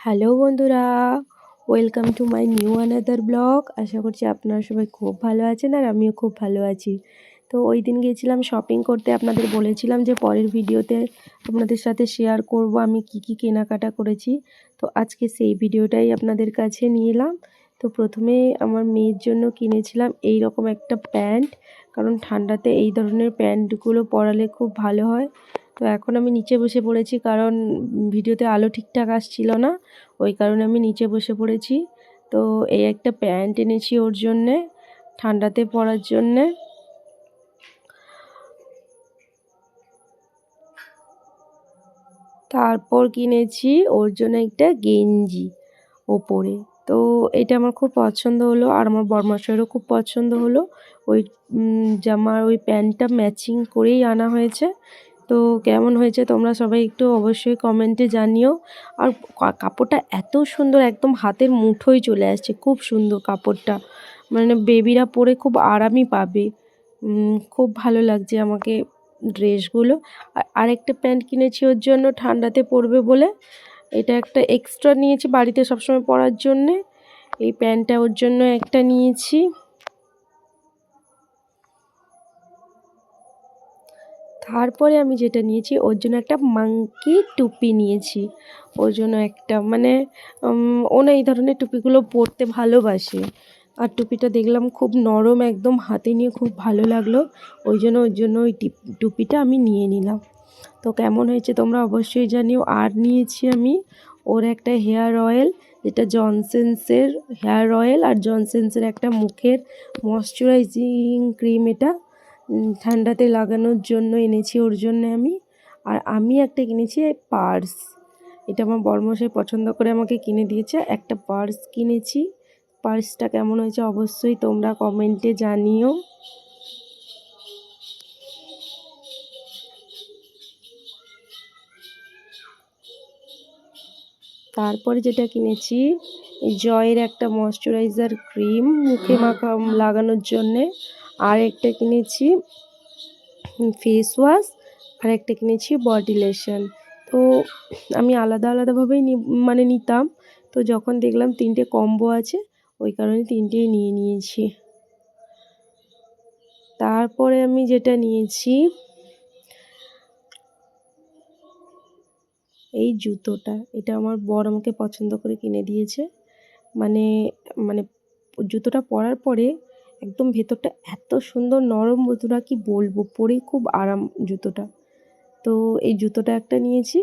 Hello বন্ধুরা, welcome to my new another blog. আশা করছি আপনারা সবাই খুব ভালো আছেন আর আমিও খুব ভালো আছি। তো ওই দিন গিয়েছিলাম শপিং করতে, আপনাদের বলেছিলাম যে পরের ভিডিওতে আপনাদের সাথে শেয়ার করব আমি কি কি কেনাকাটা করেছি। তো আজকে সেই ভিডিওটাই আপনাদের কাছে নিয়ে এলাম। তো প্রথমে আমার মেয়ের জন্য কিনেছিলাম এই রকম একটা প্যান্ট, কারণ ঠান্ডাতে এই ধরনের প্যান্টগুলো পরালে খুব ভালো হয়। তো এখন আমি নিচে বসে পড়েছি, কারণ ভিডিওতে আলো ঠিকঠাক আসছিল না, ওই কারণে আমি নিচে বসে পড়েছি। তো এই একটা প্যান্ট এনেছি ওর জন্যে, ঠান্ডাতে পরার জন্যে। তারপর কিনেছি ওর জন্য একটা গেঞ্জি ওপরে। তো এটা আমার খুব পছন্দ হলো আর আমার বরমশাইয়েরও খুব পছন্দ হলো। ওই জামার ওই প্যান্টটা ম্যাচিং করেই আনা হয়েছে। তো কেমন হয়েছে তোমরা সবাই একটু অবশ্যই কমেন্টে জানিও। আর কাপড়টা এত সুন্দর, একদম হাতের মুঠোয় চলে আসছে, খুব সুন্দর কাপড়টা, মানে বেবিরা পরে খুব আরামই পাবে। খুব ভালো লাগছে আমাকে ড্রেসগুলো। আর আরেকটা প্যান্ট কিনেছি ওর জন্য, ঠান্ডাতে পরবে বলে। এটা একটা এক্সট্রা নিয়েছি বাড়িতে সবসময় পরার জন্যে। এই প্যান্টটা ওর জন্য একটা নিয়েছি। তারপরে আমি যেটা নিয়েছি ওর জন্য একটা মাঙ্কি টুপি নিয়েছি। ওর জন্য একটা, মানে ও না এই ধরনের টুপিগুলো পরতে ভালোবাসে। আর টুপিটা দেখলাম খুব নরম, একদম হাতে নিয়ে খুব ভালো লাগলো। ওর জন্য ওই টুপিটা আমি নিয়ে নিলাম। তো কেমন হয়েছে তোমরা অবশ্যই জানিও। আর নিয়েছি আমি ওর একটা হেয়ার অয়েল, যেটা জনসেন্সের হেয়ার অয়েল, আর জনসেন্সের একটা মুখের ময়শ্চারাইজিং ক্রিম। এটা ঠান্ডাতে লাগানোর জন্য এনেছি ওর জন্য আমি। আর আমি একটা কিনেছি পার্স, এটা আমার বরমশাই পছন্দ করে আমাকে কিনে দিয়েছে। একটা পার্স কিনেছি, পার্সটা কেমন হয়েছে অবশ্যই তোমরা কমেন্টে জানিও। তারপরে যেটা কিনেছি, জয়ের একটা ময়শ্চারাইজার ক্রিম মুখে লাগানোর জন্যে। আর একটা কিনেছি ফেস ওয়াশ, আর একটা কিনেছি বডি লোশন। তো আমি আলাদা আলাদাভাবেই নিতাম, তো যখন দেখলাম তিনটে কম্বো আছে, ওই কারণে তিনটেই নিয়ে নিয়েছি। তারপরে আমি যেটা নিয়েছি, এই জুতোটা, এটা আমার বর আমাকে পছন্দ করে কিনে দিয়েছে। মানে মানে জুতোটা পরার পরে একদম ভেতরটা এত সুন্দর নরম, বন্ধুরা কি বলবো, পরেই খুব আরাম জুতোটা। তো এই জুতোটা একটা নিয়েছি।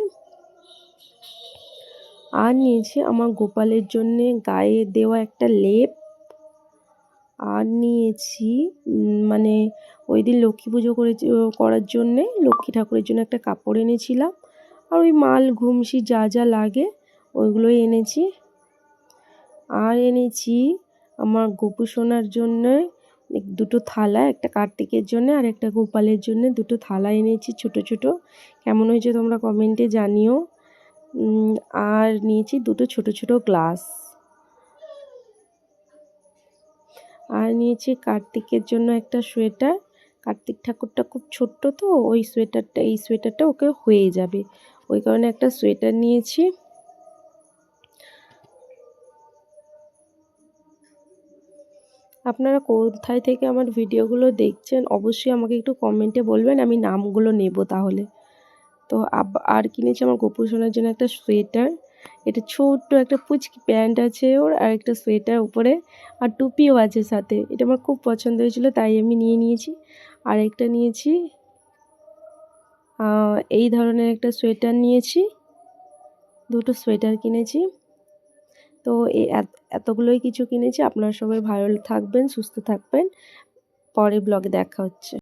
আর নিয়েছি আমার গোপালের জন্যে গায়ে দেওয়া একটা লেপ। আর নিয়েছি মানে ওই দিন লক্ষ্মী পুজো করার জন্যে, লক্ষ্মী ঠাকুরের জন্য একটা কাপড় এনেছিলাম। আর ওই মাল ঘুমসি যা যা লাগে ওইগুলোই এনেছি। আর এনেছি আমার গোপু সোনার জন্য দুটো থালা, একটা কার্তিকের জন্য আর একটা গোপালের জন্য দুটো থালা এনেছি ছোট ছোট। কেমন হয়েছে তোমরা কমেন্টে জানিও। আর নিয়েছি দুটো ছোট ছোট গ্লাস। আর নিয়েছি কার্তিকের জন্য একটা সোয়েটার। কার্তিক ঠাকুরটা খুব ছোট্ট, তো ওই এই সোয়েটারটা ওকে হয়ে যাবে, ওই কারণে একটা সোয়েটার নিয়েছি। আপনারা কোথায় থেকে আমার ভিডিওগুলো দেখছেন অবশ্যই আমাকে একটু কমেন্টে বলবেন, আমি নামগুলো নেব তাহলে। তো আর কিনেছি আমার গোপু সোনার জন্য একটা সোয়েটার। এটা ছোট্ট একটা পুচকি প্যান্ট আছে ওর, আর একটা সোয়েটার উপরে, আর টুপিও আছে সাথে। এটা আমার খুব পছন্দ হয়েছিল, তাই আমি নিয়ে নিয়েছি। আর একটা নিয়েছি এই ধরনের একটা সোয়েটার নিয়েছি, দুটো সোয়েটার কিনেছি। তো এতগুলোই কিছু কিনেছি। আপনারা সবাই ভালো থাকবেন, সুস্থ থাকবেন। পরের ব্লগে দেখা হচ্ছে।